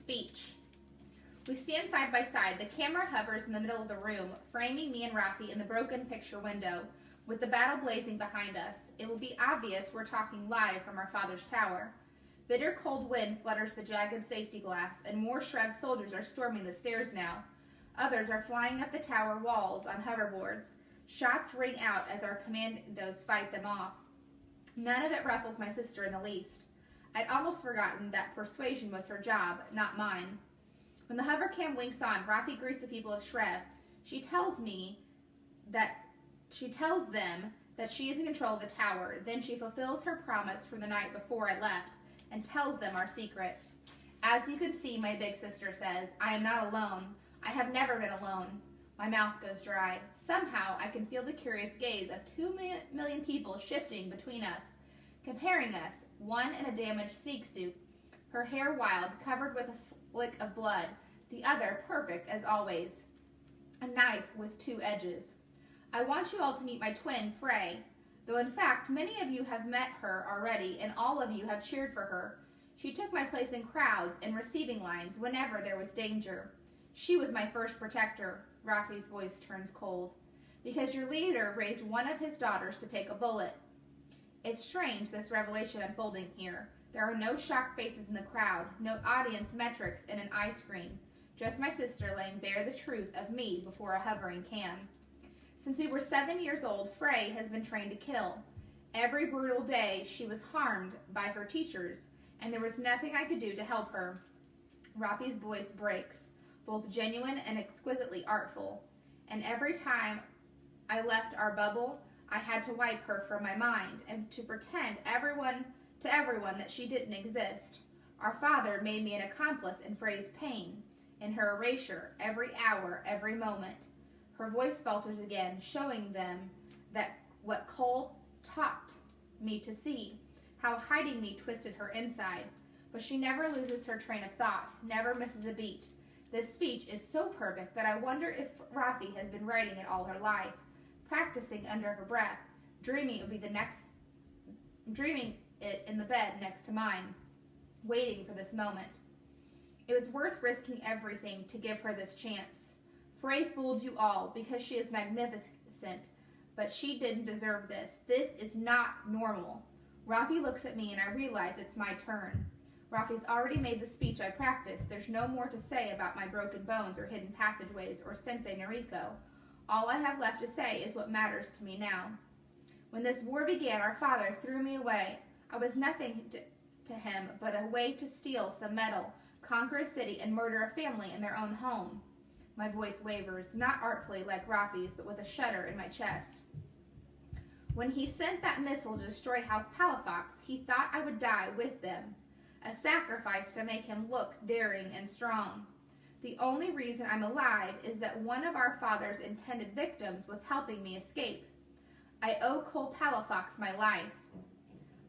Speech. We stand side by side. The camera hovers in the middle of the room, framing me and Rafi in the broken picture window, with the battle blazing behind us. It will be obvious we're talking live from our father's tower. Bitter cold wind flutters the jagged safety glass, and more Shrev soldiers are storming the stairs now. Others are flying up the tower walls on hoverboards. Shots ring out as our commandos fight them off. None of it ruffles my sister in the least. I'd almost forgotten that persuasion was her job, not mine. When the hovercam winks on, Rafi greets the people of Shrev. She tells them that she is in control of the tower. Then she fulfills her promise from the night before I left and tells them our secret. As you can see, my big sister says, I am not alone. I have never been alone. My mouth goes dry. Somehow, I can feel the curious gaze of 2 million people shifting between us, comparing us, one in a damaged sneak suit, her hair wild, covered with a slick of blood, the other perfect as always, a knife with 2 edges. I want you all to meet my twin, Frey, though in fact many of you have met her already and all of you have cheered for her. She took my place in crowds and receiving lines whenever there was danger. She was my first protector. Rafi's voice turns cold. Because your leader raised one of his daughters to take a bullet. It's strange, this revelation unfolding here. There are no shocked faces in the crowd, no audience metrics in an eye screen, just my sister laying bare the truth of me before a hovering cam. Since we were 7 years old, Frey has been trained to kill. Every brutal day she was harmed by her teachers, and there was nothing I could do to help her. Rafi's voice breaks, both genuine and exquisitely artful, and every time I left our bubble, I had to wipe her from my mind and to pretend to everyone that she didn't exist. Our father made me an accomplice in Frey's pain, in her erasure, every hour, every moment. Her voice falters again, showing them that what Cole taught me to see, how hiding me twisted her inside. But she never loses her train of thought, never misses a beat. This speech is so perfect that I wonder if Rafi has been writing it all her life, practicing under her breath, dreaming it in the bed next to mine, waiting for this moment. It was worth risking everything to give her this chance. Frey fooled you all because she is magnificent, but she didn't deserve this. This is not normal. Rafi looks at me and I realize it's my turn. Rafi's already made the speech I practiced. There's no more to say about my broken bones or hidden passageways or Sensei Noriko. All I have left to say is what matters to me now. When this war began, our father threw me away. I was nothing to him but a way to steal some metal, conquer a city, and murder a family in their own home. My voice wavers, not artfully like Rafi's, but with a shudder in my chest. When he sent that missile to destroy House Palafox, he thought I would die with them, a sacrifice to make him look daring and strong. The only reason I'm alive is that one of our father's intended victims was helping me escape. I owe Cole Palafox my life.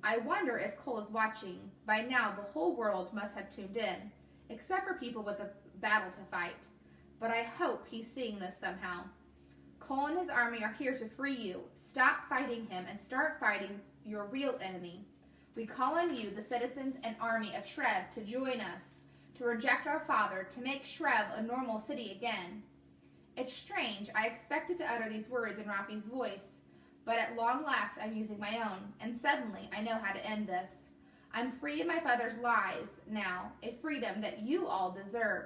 I wonder if Cole is watching. By now, the whole world must have tuned in, except for people with a battle to fight. But I hope he's seeing this somehow. Cole and his army are here to free you. Stop fighting him and start fighting your real enemy. We call on you, the citizens and army of Shrev, to join us, to reject our father, to make Shrev a normal city again. It's strange. I expected to utter these words in Rafi's voice, but at long last I'm using my own, and suddenly I know how to end this. I'm free of my father's lies now, a freedom that you all deserve.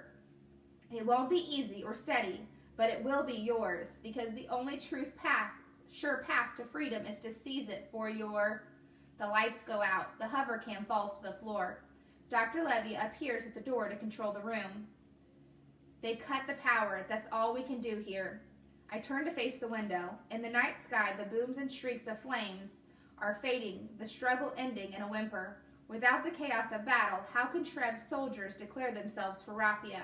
It won't be easy or steady, but it will be yours, because the only sure path to freedom is to seize it for your... The lights go out. The hovercam falls to the floor. Dr. Levy appears at the door to control the room. They cut the power. That's all we can do here. I turn to face the window. In the night sky, the booms and shrieks of flames are fading, the struggle ending in a whimper. Without the chaos of battle, how can Shrev's soldiers declare themselves for Raphia?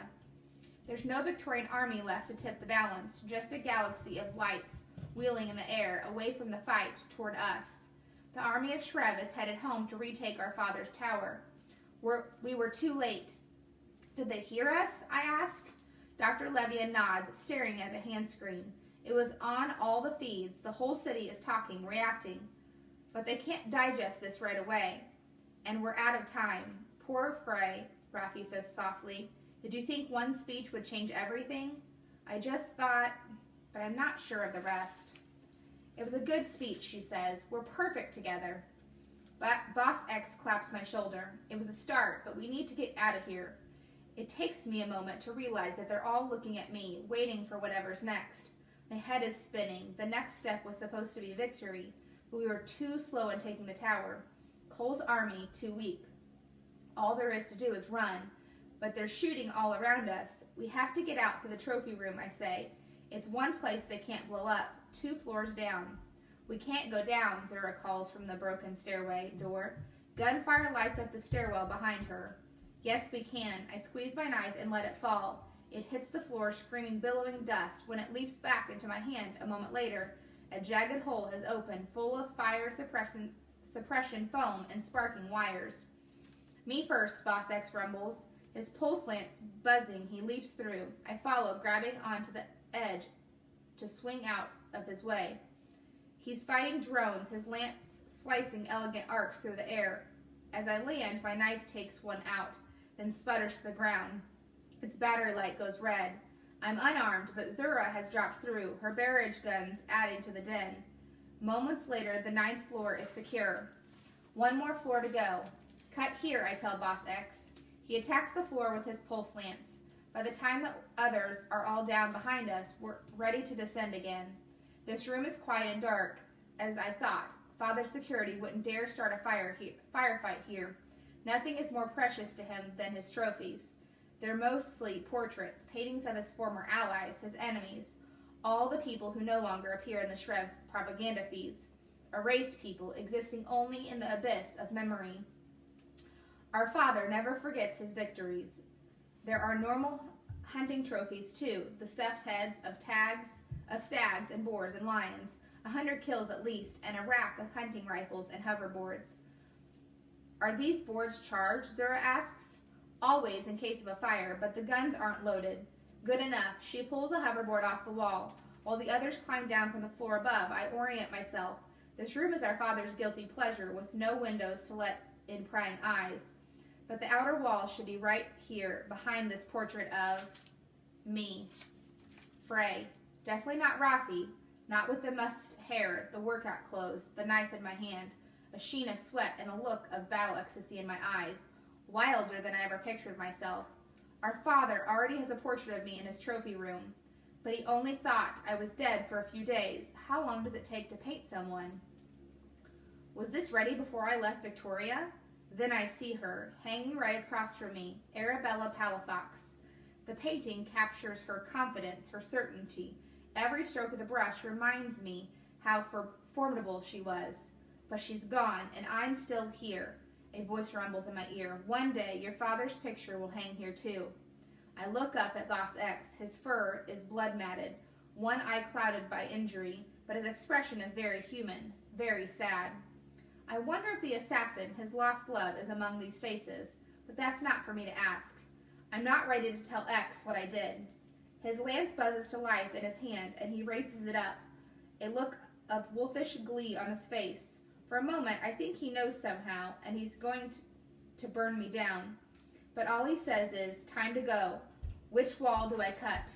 There's no Victorian army left to tip the balance, just a galaxy of lights wheeling in the air, away from the fight, toward us. The army of Shrev is headed home to retake our father's tower. We were too late. Did they hear us? I ask. Dr. Levia nods, staring at a hand screen. It was on all the feeds. The whole city is talking, reacting. But they can't digest this right away. And we're out of time. Poor Frey. Rafi says softly. Did you think one speech would change everything? I just thought, but I'm not sure of the rest. It was a good speech, she says. We're perfect together. But Boss X claps my shoulder. It was a start, but we need to get out of here. It takes me a moment to realize that they're all looking at me, waiting for whatever's next. My head is spinning. The next step was supposed to be victory, but we were too slow in taking the tower. Cole's army too weak. All there is to do is run, but they're shooting all around us. We have to get out for the trophy room, I say. It's one place they can't blow up, 2 floors down. We can't go down, Zura calls from the broken stairway door. Gunfire lights up the stairwell behind her. Yes, we can. I squeeze my knife and let it fall. It hits the floor, screaming billowing dust. When it leaps back into my hand a moment later, a jagged hole has opened, full of fire suppression foam and sparking wires. Me first, Boss X rumbles. His pulse lance buzzing, he leaps through. I follow, grabbing onto the edge to swing out of his way. He's fighting drones, his lance slicing elegant arcs through the air. As I land, my knife takes one out, then sputters to the ground. Its battery light goes red. I'm unarmed, but Zura has dropped through, her barrage guns adding to the din. Moments later, the 9th floor is secure. One more floor to go. Cut here, I tell Boss X. He attacks the floor with his pulse lance. By the time the others are all down behind us, we're ready to descend again. This room is quiet and dark, as I thought. Father's security wouldn't dare start a firefight here. Nothing is more precious to him than his trophies. They're mostly portraits, paintings of his former allies, his enemies, all the people who no longer appear in the Shrev propaganda feeds, erased people existing only in the abyss of memory. Our father never forgets his victories. There are normal hunting trophies too, the stuffed heads of stags and boars and lions, 100 kills at least, and a rack of hunting rifles and hoverboards. Are these boards charged? Zura asks. Always in case of a fire, but the guns aren't loaded. Good enough. She pulls a hoverboard off the wall. While the others climb down from the floor above, I orient myself. This room is our father's guilty pleasure, with no windows to let in prying eyes. But the outer wall should be right here, behind this portrait of me. Frey. Definitely not Rafi. Not with the mussed hair, the workout clothes, the knife in my hand, a sheen of sweat and a look of battle ecstasy in my eyes, wilder than I ever pictured myself. Our father already has a portrait of me in his trophy room, but he only thought I was dead for a few days. How long does it take to paint someone? Was this ready before I left Victoria? Then I see her, hanging right across from me, Arabella Palafox. The painting captures her confidence, her certainty. Every stroke of the brush reminds me how formidable she was. But she's gone, and I'm still here. A voice rumbles in my ear. One day, your father's picture will hang here too. I look up at Boss X. His fur is blood-matted, one eye clouded by injury, but his expression is very human, very sad. I wonder if the assassin, his lost love, is among these faces, but that's not for me to ask. I'm not ready to tell X what I did. His lance buzzes to life in his hand, and he raises it up, a look of wolfish glee on his face. For a moment, I think he knows somehow, and he's going to burn me down. But all he says is, time to go. Which wall do I cut?